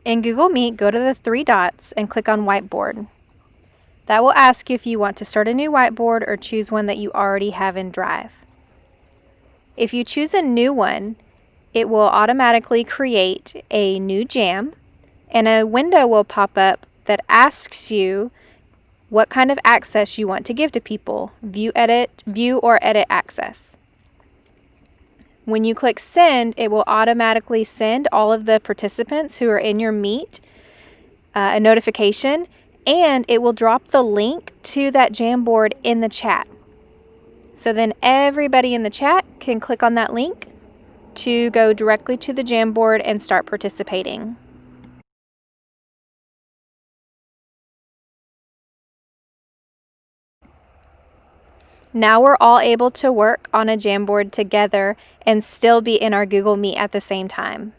In Google Meet, go to the three dots and click on Whiteboard. That will ask you if you want to start a new whiteboard or choose one that you already have in Drive. If you choose a new one, it will automatically create a new jam, and a window will pop up that asks you what kind of access you want to give to people, view or edit access. When you click send, it will automatically send all of the participants who are in your Meet a notification, and it will drop the link to that Jamboard in the chat. So then everybody in the chat can click on that link to go directly to the Jamboard and start participating. Now we're all able to work on a Jamboard together and still be in our Google Meet at the same time.